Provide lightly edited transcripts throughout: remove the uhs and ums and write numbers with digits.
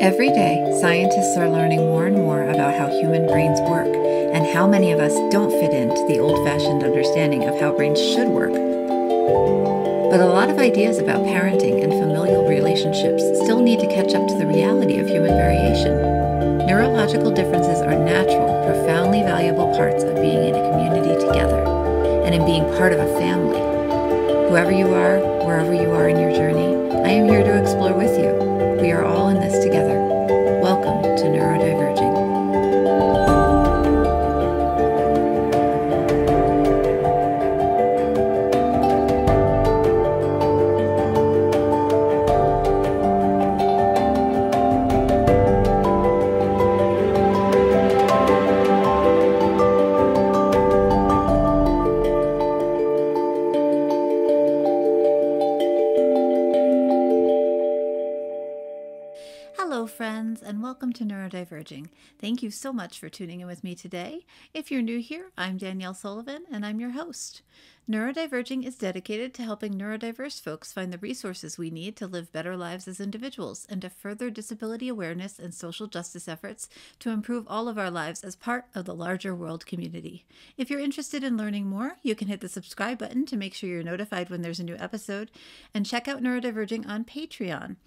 Every day, scientists are learning more and more about how human brains work and how many of us don't fit into the old-fashioned understanding of how brains should work. But a lot of ideas about parenting and familial relationships still need to catch up to the reality of human variation. Neurological differences are natural, profoundly valuable parts of being in a community together and in being part of a family. Whoever you are, wherever you are in your journey, I am here to explore with you. We are all in this together. Welcome to Neurodiverging. Hello friends, and welcome to Neurodiverging. Thank you so much for tuning in with me today. If you're new here, I'm Danielle Sullivan and I'm your host. Neurodiverging is dedicated to helping neurodiverse folks find the resources we need to live better lives as individuals and to further disability awareness and social justice efforts to improve all of our lives as part of the larger world community. If you're interested in learning more, you can hit the subscribe button to make sure you're notified when there's a new episode, and check out Neurodiverging on Patreon.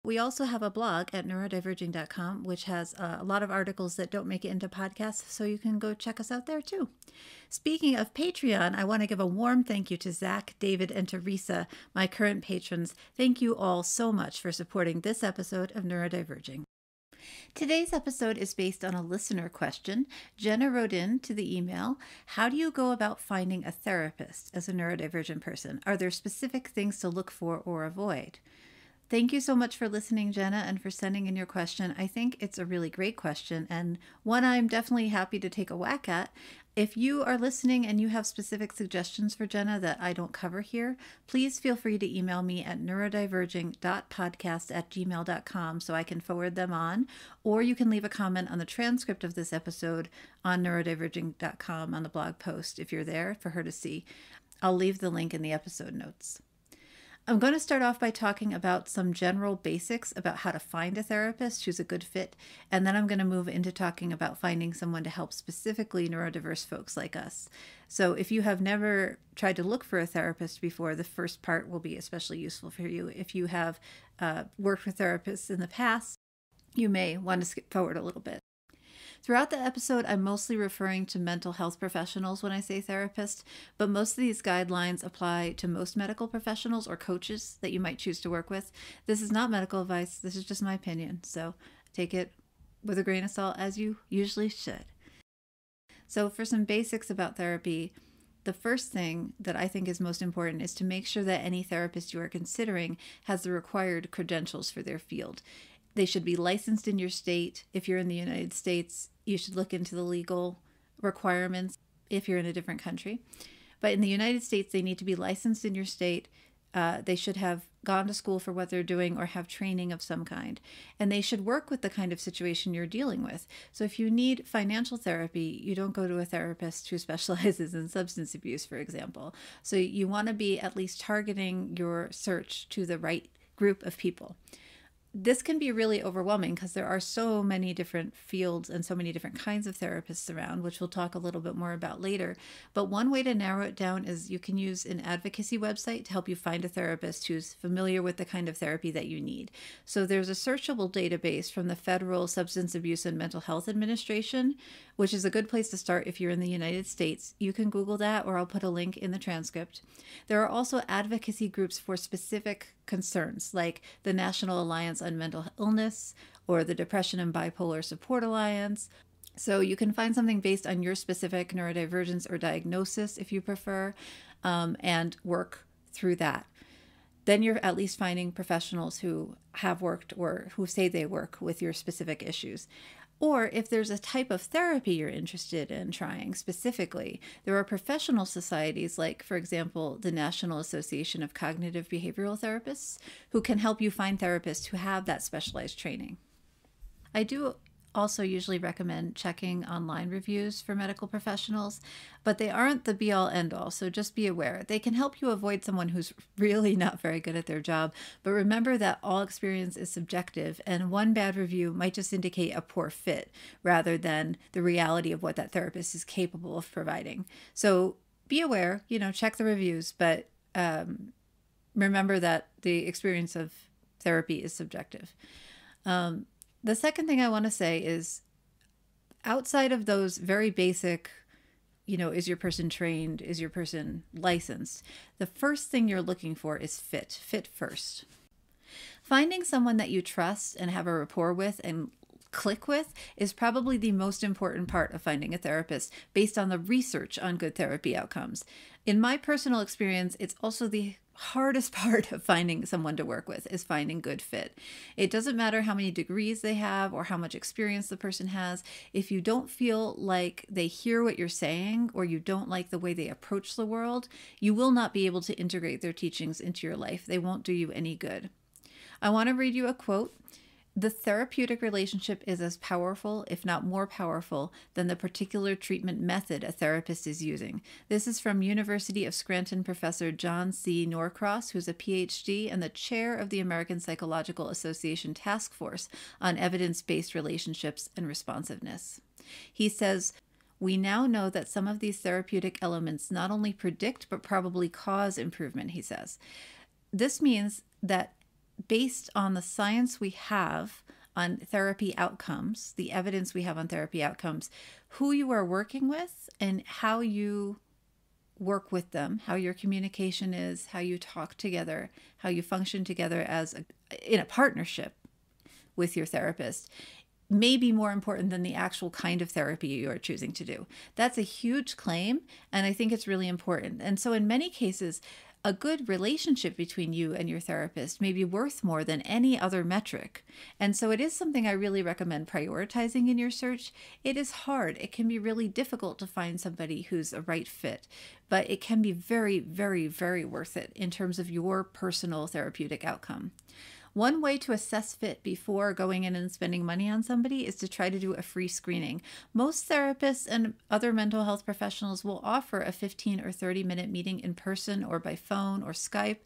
We also have a blog at neurodiverging.com, which has a lot of articles that don't make it into podcasts, so you can go check us out there too. Speaking of Patreon, I want to give a warm thank you to Zach, David, and Teresa, my current patrons. Thank you all so much for supporting this episode of Neurodiverging. Today's episode is based on a listener question. Jenna wrote in to the email, how do you go about finding a therapist as a neurodivergent person? Are there specific things to look for or avoid? Thank you so much for listening, Jenna, and for sending in your question. I think it's a really great question and one I'm definitely happy to take a whack at. If you are listening and you have specific suggestions for Jenna that I don't cover here, please feel free to email me at neurodiverging.podcast@gmail.com so I can forward them on, or you can leave a comment on the transcript of this episode on neurodiverging.com on the blog post if you're there for her to see. I'll leave the link in the episode notes. I'm going to start off by talking about some general basics about how to find a therapist who's a good fit, and then I'm going to move into talking about finding someone to help specifically neurodiverse folks like us. So if you have never tried to look for a therapist before, the first part will be especially useful for you. If you have worked with therapists in the past, you may want to skip forward a little bit. Throughout the episode, I'm mostly referring to mental health professionals when I say therapist, but most of these guidelines apply to most medical professionals or coaches that you might choose to work with. This is not medical advice. This is just my opinion, so take it with a grain of salt as you usually should. So for some basics about therapy, the first thing that I think is most important is to make sure that any therapist you are considering has the required credentials for their field. They should be licensed in your state. If you're in the United States, you should look into the legal requirements if you're in a different country. But in the United States, they need to be licensed in your state. They should have gone to school for what they're doing or have training of some kind. And they should work with the kind of situation you're dealing with. So if you need financial therapy, you don't go to a therapist who specializes in substance abuse, for example. So you want to be at least targeting your search to the right group of people. This can be really overwhelming because there are so many different fields and so many different kinds of therapists around, which we'll talk a little bit more about later. But one way to narrow it down is you can use an advocacy website to help you find a therapist who's familiar with the kind of therapy that you need. So there's a searchable database from the Federal Substance Abuse and Mental Health Administration, which is a good place to start if you're in the United States. You can Google that, or I'll put a link in the transcript. There are also advocacy groups for specific concerns, like the National Alliance on Mental Illness or the Depression and Bipolar Support Alliance. So you can find something based on your specific neurodivergence or diagnosis if you prefer, and work through that. Then you're at least finding professionals who have worked or who say they work with your specific issues. Or if there's a type of therapy you're interested in trying specifically, there are professional societies like, for example, the National Association of Cognitive Behavioral Therapists, who can help you find therapists who have that specialized training. I do also usually recommend checking online reviews for medical professionals, but they aren't the be-all end-all, so just be aware. They can help you avoid someone who's really not very good at their job, but remember that all experience is subjective, and one bad review might just indicate a poor fit rather than the reality of what that therapist is capable of providing. So be aware, check the reviews, but remember that the experience of therapy is subjective. The second thing I want to say is, outside of those very basic, is your person trained? Is your person licensed? The first thing you're looking for is fit first. Finding someone that you trust and have a rapport with and click with is probably the most important part of finding a therapist based on the research on good therapy outcomes. In my personal experience, it's also the hardest part of finding someone to work with is finding good fit. It doesn't matter how many degrees they have or how much experience the person has. If you don't feel like they hear what you're saying or you don't like the way they approach the world, you will not be able to integrate their teachings into your life. They won't do you any good. I want to read you a quote. The therapeutic relationship is as powerful, if not more powerful, than the particular treatment method a therapist is using. This is from University of Scranton professor John C. Norcross, who's a PhD and the chair of the American Psychological Association Task Force on Evidence-Based Relationships and Responsiveness. He says, "We now know that some of these therapeutic elements not only predict but probably cause improvement," he says. This means that based on the science we have on therapy outcomes, the evidence we have on therapy outcomes, who you are working with and how you work with them, how your communication is, how you talk together, how you function together in a partnership with your therapist, may be more important than the actual kind of therapy you are choosing to do. That's a huge claim, and I think it's really important. And so in many cases, a good relationship between you and your therapist may be worth more than any other metric. And so it is something I really recommend prioritizing in your search. It is hard. It can be really difficult to find somebody who's a right fit, but it can be very, very, very worth it in terms of your personal therapeutic outcome. One way to assess fit before going in and spending money on somebody is to try to do a free screening. Most therapists and other mental health professionals will offer a 15 or 30-minute meeting in person or by phone or Skype.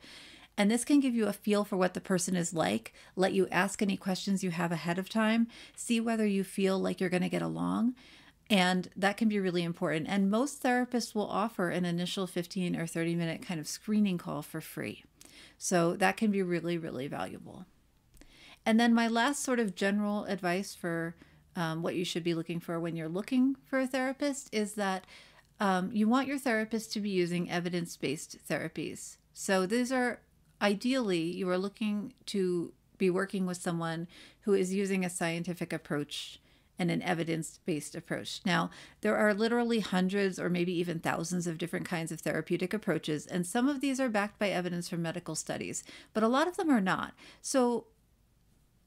And this can give you a feel for what the person is like, let you ask any questions you have ahead of time, see whether you feel like you're going to get along. And that can be really important. And most therapists will offer an initial 15 or 30-minute kind of screening call for free. So that can be really, really valuable. And then my last sort of general advice for what you should be looking for when you're looking for a therapist is that you want your therapist to be using evidence-based therapies. So these are, ideally, you are looking to be working with someone who is using a scientific approach and an evidence-based approach. Now, there are literally hundreds or maybe even thousands of different kinds of therapeutic approaches, and some of these are backed by evidence from medical studies, but a lot of them are not. So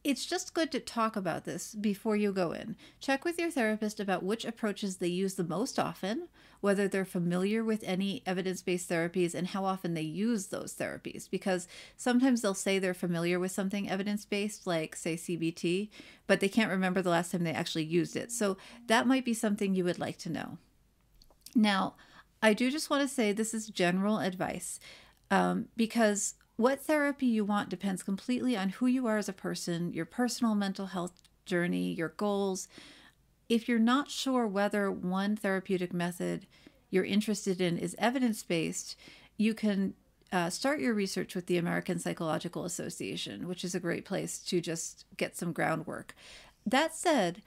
it's just good to talk about this before you go in. Check with your therapist about which approaches they use the most often, whether they're familiar with any evidence-based therapies and how often they use those therapies. Because sometimes they'll say they're familiar with something evidence-based, like say CBT, but they can't remember the last time they actually used it. So that might be something you would like to know. Now, I do just want to say this is general advice because what therapy you want depends completely on who you are as a person, your personal mental health journey, your goals. If you're not sure whether one therapeutic method you're interested in is evidence-based, you can start your research with the American Psychological Association, which is a great place to just get some groundwork. That said,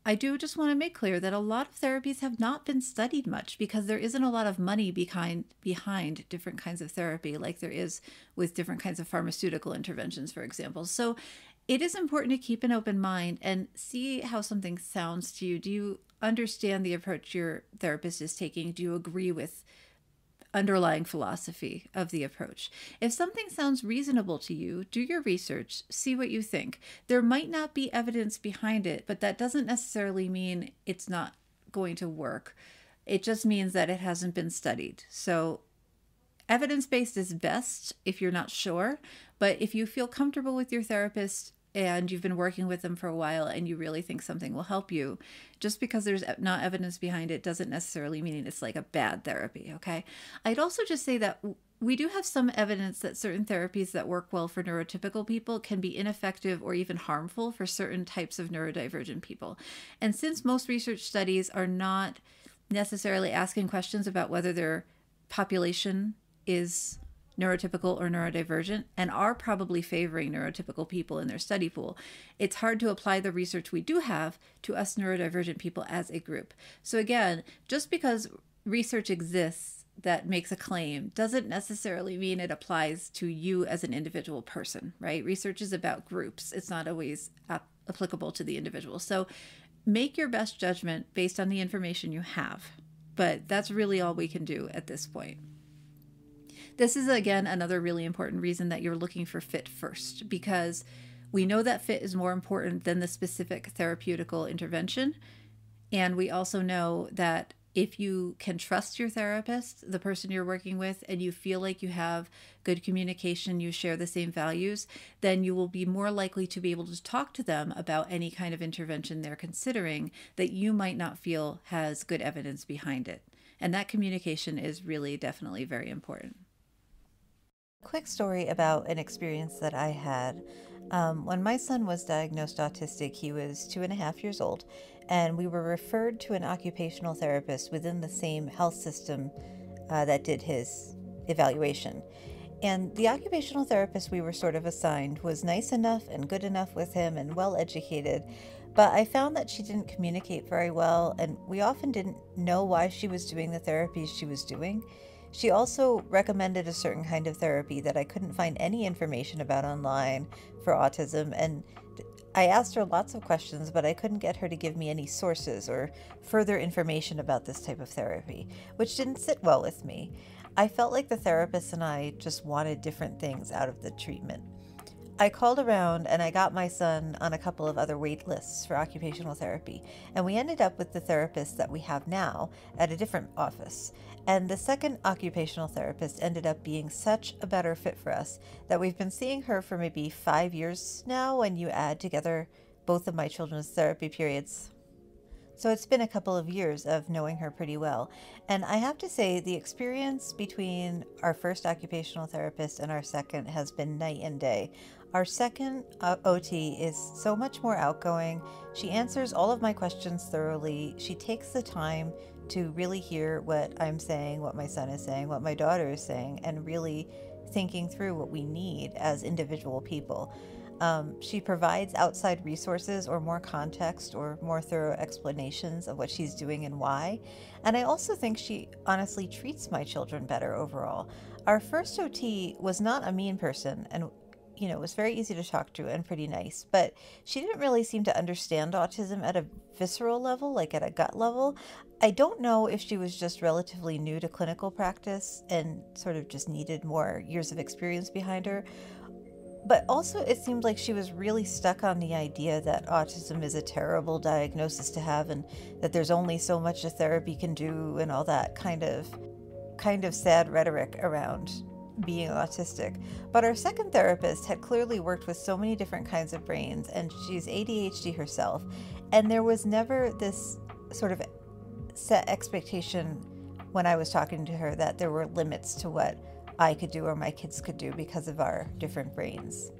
I do just want to make clear that a lot of therapies have not been studied much because there isn't a lot of money behind different kinds of therapy like there is with different kinds of pharmaceutical interventions, for example. So it is important to keep an open mind and see how something sounds to you. Do you understand the approach your therapist is taking? Do you agree with underlying philosophy of the approach? If something sounds reasonable to you, do your research, see what you think. There might not be evidence behind it, but that doesn't necessarily mean it's not going to work. It just means that it hasn't been studied. So evidence-based is best if you're not sure, but if you feel comfortable with your therapist, and you've been working with them for a while and you really think something will help you, just because there's not evidence behind it doesn't necessarily mean it's like a bad therapy, okay? I'd also just say that we do have some evidence that certain therapies that work well for neurotypical people can be ineffective or even harmful for certain types of neurodivergent people. And since most research studies are not necessarily asking questions about whether their population is neurotypical or neurodivergent and are probably favoring neurotypical people in their study pool, it's hard to apply the research we do have to us neurodivergent people as a group. So again, just because research exists that makes a claim doesn't necessarily mean it applies to you as an individual person, right? Research is about groups. It's not always applicable to the individual. So make your best judgment based on the information you have, but that's really all we can do at this point. This is, again, another really important reason that you're looking for fit first, because we know that fit is more important than the specific therapeutical intervention. And we also know that if you can trust your therapist, the person you're working with, and you feel like you have good communication, you share the same values, then you will be more likely to be able to talk to them about any kind of intervention they're considering that you might not feel has good evidence behind it. And that communication is really definitely very important. Quick story about an experience that I had. When my son was diagnosed autistic, he was 2.5 years old, and we were referred to an occupational therapist within the same health system that did his evaluation. And the occupational therapist we were sort of assigned was nice enough and good enough with him and well educated, but I found that she didn't communicate very well, and we often didn't know why she was doing the therapies she was doing. She also recommended a certain kind of therapy that I couldn't find any information about online for autism, and I asked her lots of questions, but I couldn't get her to give me any sources or further information about this type of therapy, which didn't sit well with me. I felt like the therapist and I just wanted different things out of the treatment. I called around and I got my son on a couple of other wait lists for occupational therapy, and we ended up with the therapist that we have now at a different office. And the second occupational therapist ended up being such a better fit for us that we've been seeing her for maybe 5 years now when you add together both of my children's therapy periods. So it's been a couple of years of knowing her pretty well. And I have to say, the experience between our first occupational therapist and our second has been night and day. Our second OT is so much more outgoing. She answers all of my questions thoroughly. She takes the time to really hear what I'm saying, what my son is saying, what my daughter is saying, and really thinking through what we need as individual people. She provides outside resources or more context or more thorough explanations of what she's doing and why. And I also think she honestly treats my children better overall. Our first OT was not a mean person and was very easy to talk to and pretty nice, but she didn't really seem to understand autism at a visceral level, like at a gut level. I don't know if she was just relatively new to clinical practice and sort of just needed more years of experience behind her. But also it seemed like she was really stuck on the idea that autism is a terrible diagnosis to have and that there's only so much a therapy can do and all that kind of sad rhetoric around being autistic. But our second therapist had clearly worked with so many different kinds of brains, and she's ADHD herself, and there was never this sort of set expectation when I was talking to her that there were limits to what I could do or my kids could do because of our different brains.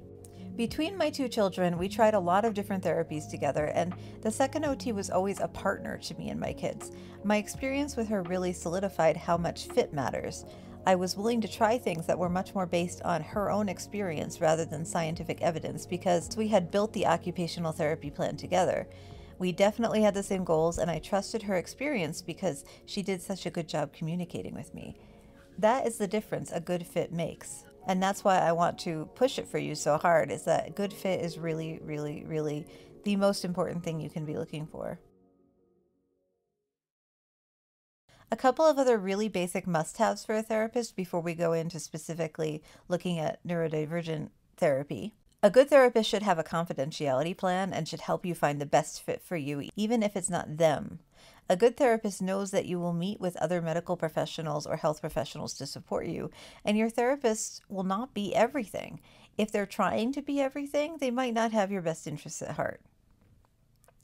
Between my two children, we tried a lot of different therapies together, and the second OT was always a partner to me and my kids. My experience with her really solidified how much fit matters. I was willing to try things that were much more based on her own experience rather than scientific evidence because we had built the occupational therapy plan together. We definitely had the same goals, and I trusted her experience because she did such a good job communicating with me. That is the difference a good fit makes. And that's why I want to push it for you so hard, is that good fit is really, really, really the most important thing you can be looking for. A couple of other really basic must-haves for a therapist before we go into specifically looking at neurodivergent therapy. A good therapist should have a confidentiality plan and should help you find the best fit for you, even if it's not them. A good therapist knows that you will meet with other medical professionals or health professionals to support you, and your therapist will not be everything. If they're trying to be everything, they might not have your best interests at heart.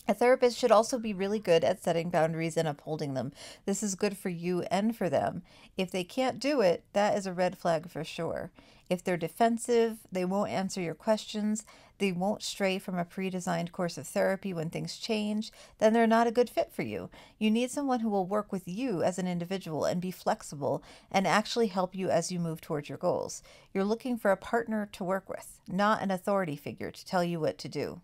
A therapist should also be really good at setting boundaries and upholding them. This is good for you and for them. If they can't do it, that is a red flag for sure. If they're defensive, they won't answer your questions, they won't stray from a pre-designed course of therapy when things change, then they're not a good fit for you. You need someone who will work with you as an individual and be flexible and actually help you as you move towards your goals. You're looking for a partner to work with, not an authority figure to tell you what to do.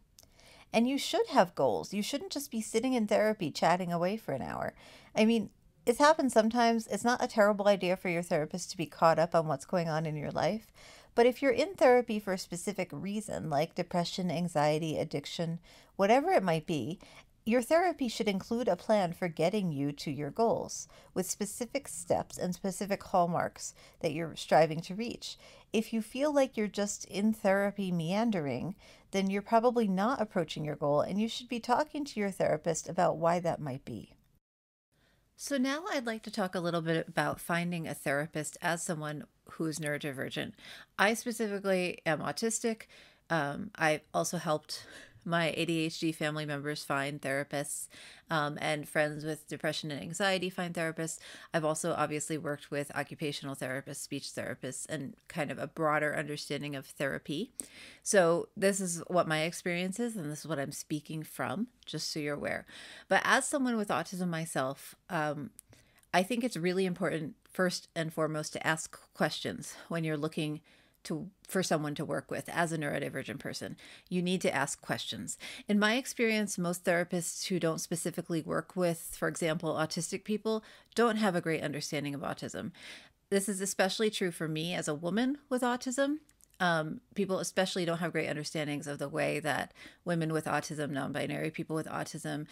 And you should have goals. You shouldn't just be sitting in therapy chatting away for an hour. I mean, it's happened sometimes. It's not a terrible idea for your therapist to be caught up on what's going on in your life. But if you're in therapy for a specific reason, like depression, anxiety, addiction, whatever it might be, your therapy should include a plan for getting you to your goals with specific steps and specific hallmarks that you're striving to reach. If you feel like you're just in therapy meandering, then you're probably not approaching your goal, and you should be talking to your therapist about why that might be. So now I'd like to talk a little bit about finding a therapist as someone who's neurodivergent. I specifically am autistic. I've also helped my ADHD family members find therapists, and friends with depression and anxiety find therapists. I've also obviously worked with occupational therapists, speech therapists, and kind of a broader understanding of therapy. So this is what my experience is, and this is what I'm speaking from, just so you're aware. But as someone with autism myself, I think it's really important, first and foremost, to ask questions when you're looking for someone to work with as a neurodivergent person. You need to ask questions. In my experience, most therapists who don't specifically work with, for example, autistic people, don't have a great understanding of autism. This is especially true for me as a woman with autism. People especially don't have great understandings of the way that women with autism, non-binary people with autism,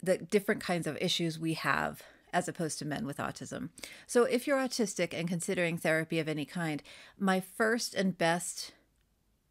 the different kinds of issues we have as opposed to men with autism. So if you're autistic and considering therapy of any kind, my first and best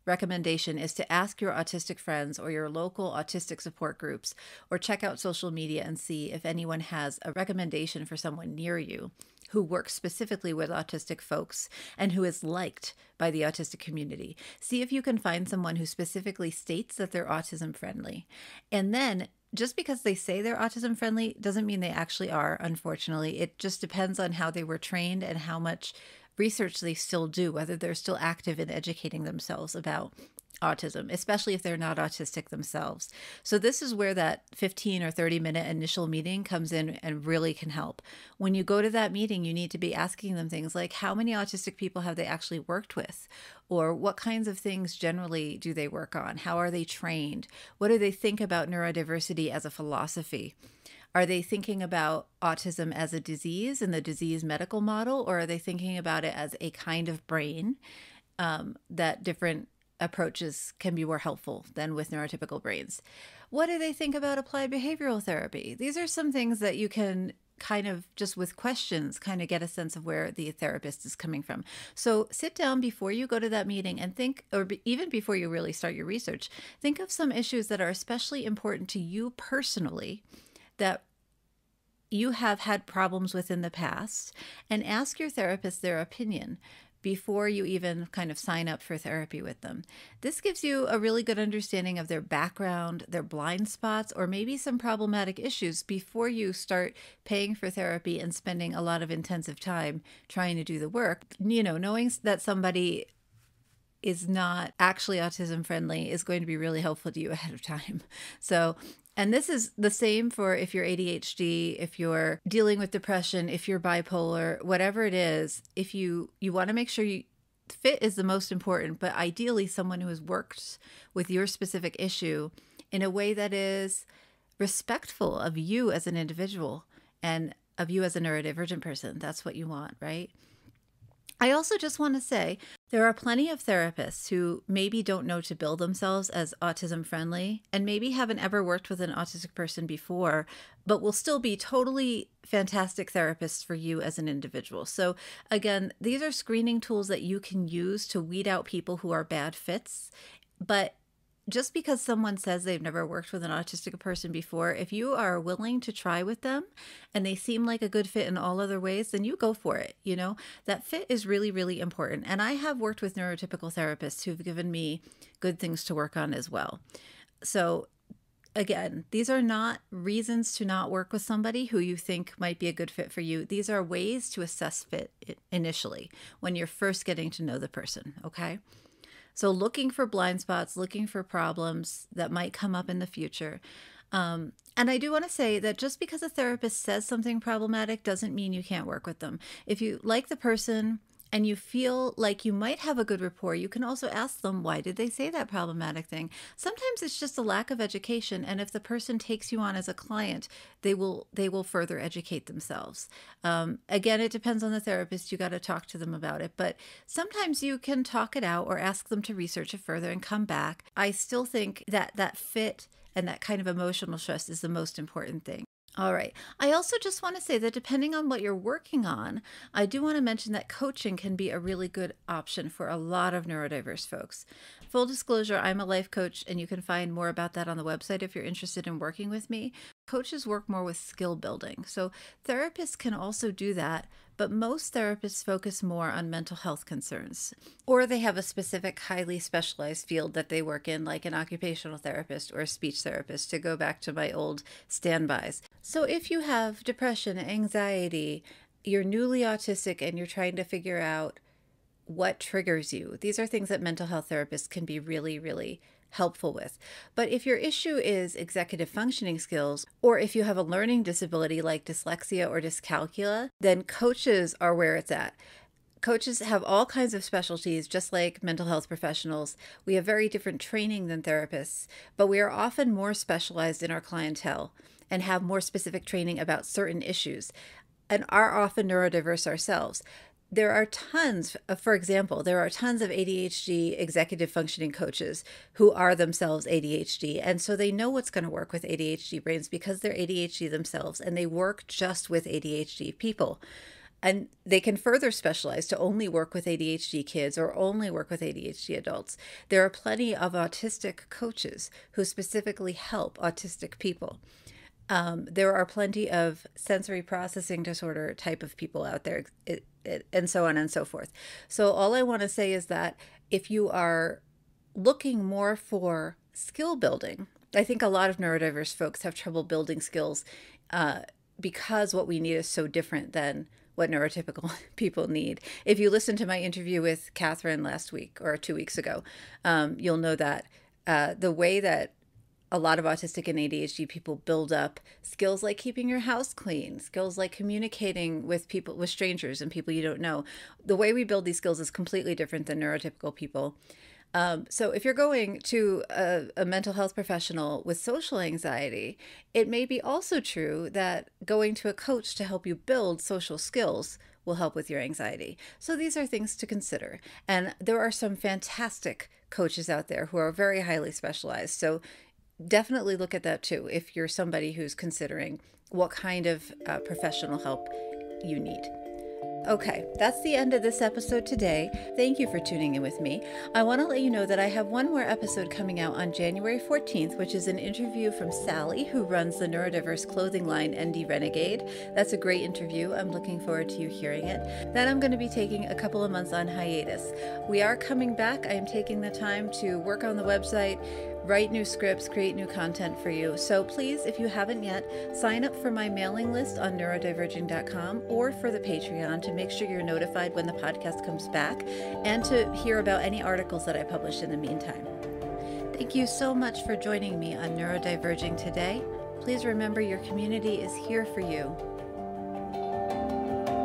recommendation is to ask your autistic friends or your local autistic support groups, or check out social media and see if anyone has a recommendation for someone near you who works specifically with autistic folks and who is liked by the autistic community. See if you can find someone who specifically states that they're autism friendly. And then just because they say they're autism friendly doesn't mean they actually are, unfortunately. It just depends on how they were trained and how much research they still do, whether they're still active in educating themselves about autism, especially if they're not autistic themselves. So this is where that 15 or 30-minute initial meeting comes in and really can help. When you go to that meeting, you need to be asking them things like, how many autistic people have they actually worked with? Or what kinds of things generally do they work on? How are they trained? What do they think about neurodiversity as a philosophy? Are they thinking about autism as a disease in the disease medical model, or are they thinking about it as a kind of brain that different approaches can be more helpful than with neurotypical brains? What do they think about applied behavioral therapy? These are some things that you can kind of just with questions kind of get a sense of where the therapist is coming from. So sit down before you go to that meeting and think, or even before you really start your research, think of some issues that are especially important to you personally that you have had problems with in the past, and ask your therapist their opinion before you even kind of sign up for therapy with them. This gives you a really good understanding of their background, their blind spots, or maybe some problematic issues before you start paying for therapy and spending a lot of intensive time trying to do the work. You know, knowing that somebody is not actually autism friendly is going to be really helpful to you ahead of time. So, and this is the same for if you're ADHD, if you're dealing with depression, if you're bipolar, whatever it is, if you want to make sure fit is the most important, but ideally someone who has worked with your specific issue in a way that is respectful of you as an individual and of you as a neurodivergent person. That's what you want, right? I also just want to say there are plenty of therapists who maybe don't know to bill themselves as autism friendly and maybe haven't ever worked with an autistic person before, but will still be totally fantastic therapists for you as an individual. So again, these are screening tools that you can use to weed out people who are bad fits, but just because someone says they've never worked with an autistic person before, if you are willing to try with them and they seem like a good fit in all other ways, then you go for it. You know, that fit is really, really important. And I have worked with neurotypical therapists who've given me good things to work on as well. So again, these are not reasons to not work with somebody who you think might be a good fit for you. These are ways to assess fit initially when you're first getting to know the person, okay? So looking for blind spots, looking for problems that might come up in the future. And I do want to say that just because a therapist says something problematic doesn't mean you can't work with them. If you like the person and you feel like you might have a good rapport, you can also ask them, why did they say that problematic thing? Sometimes it's just a lack of education. And if the person takes you on as a client, they will further educate themselves. Again, it depends on the therapist. You got to talk to them about it. But sometimes you can talk it out or ask them to research it further and come back. I still think that fit and that kind of emotional trust is the most important thing. All right. I also just want to say that depending on what you're working on, I do want to mention that coaching can be a really good option for a lot of neurodiverse folks. Full disclosure, I'm a life coach, and you can find more about that on the website if you're interested in working with me. Coaches work more with skill building. So therapists can also do that, but most therapists focus more on mental health concerns, or they have a specific highly specialized field that they work in, like an occupational therapist or a speech therapist, to go back to my old standbys. So if you have depression, anxiety, you're newly autistic and you're trying to figure out what triggers you, these are things that mental health therapists can be really, really helpful with. But if your issue is executive functioning skills, or if you have a learning disability like dyslexia or dyscalculia, then coaches are where it's at. Coaches have all kinds of specialties, just like mental health professionals. We have very different training than therapists, but we are often more specialized in our clientele and have more specific training about certain issues and are often neurodiverse ourselves. There are tons of, for example, there are tons of ADHD executive functioning coaches who are themselves ADHD. And so they know what's going to work with ADHD brains because they're ADHD themselves, and they work just with ADHD people. And they can further specialize to only work with ADHD kids or only work with ADHD adults. There are plenty of autistic coaches who specifically help autistic people. There are plenty of sensory processing disorder type of people out there, and so on and so forth. So all I want to say is that if you are looking more for skill building, I think a lot of neurodiverse folks have trouble building skills because what we need is so different than what neurotypical people need. If you listen to my interview with Catherine last week or 2 weeks ago, you'll know that the way that a lot of autistic and ADHD people build up skills like keeping your house clean, skills like communicating with people, with strangers and people you don't know. The way we build these skills is completely different than neurotypical people. So if you're going to a mental health professional with social anxiety, it may be also true that going to a coach to help you build social skills will help with your anxiety. So these are things to consider. And there are some fantastic coaches out there who are very highly specialized. So definitely look at that too if you're somebody who's considering what kind of professional help you need. Okay, that's the end of this episode today. Thank you for tuning in with me. I want to let you know that I have one more episode coming out on January 14th, which is an interview from Sally, who runs the neurodiverse clothing line ND Renegade. That's a great interview. I'm looking forward to you hearing it. Then I'm going to be taking a couple of months on hiatus. We are coming back. I am taking the time to work on the website, write new scripts, create new content for you. So please, if you haven't yet, sign up for my mailing list on neurodiverging.com or for the Patreon to make sure you're notified when the podcast comes back and to hear about any articles that I publish in the meantime. Thank you so much for joining me on Neurodiverging today. Please remember your community is here for you.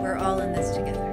We're all in this together.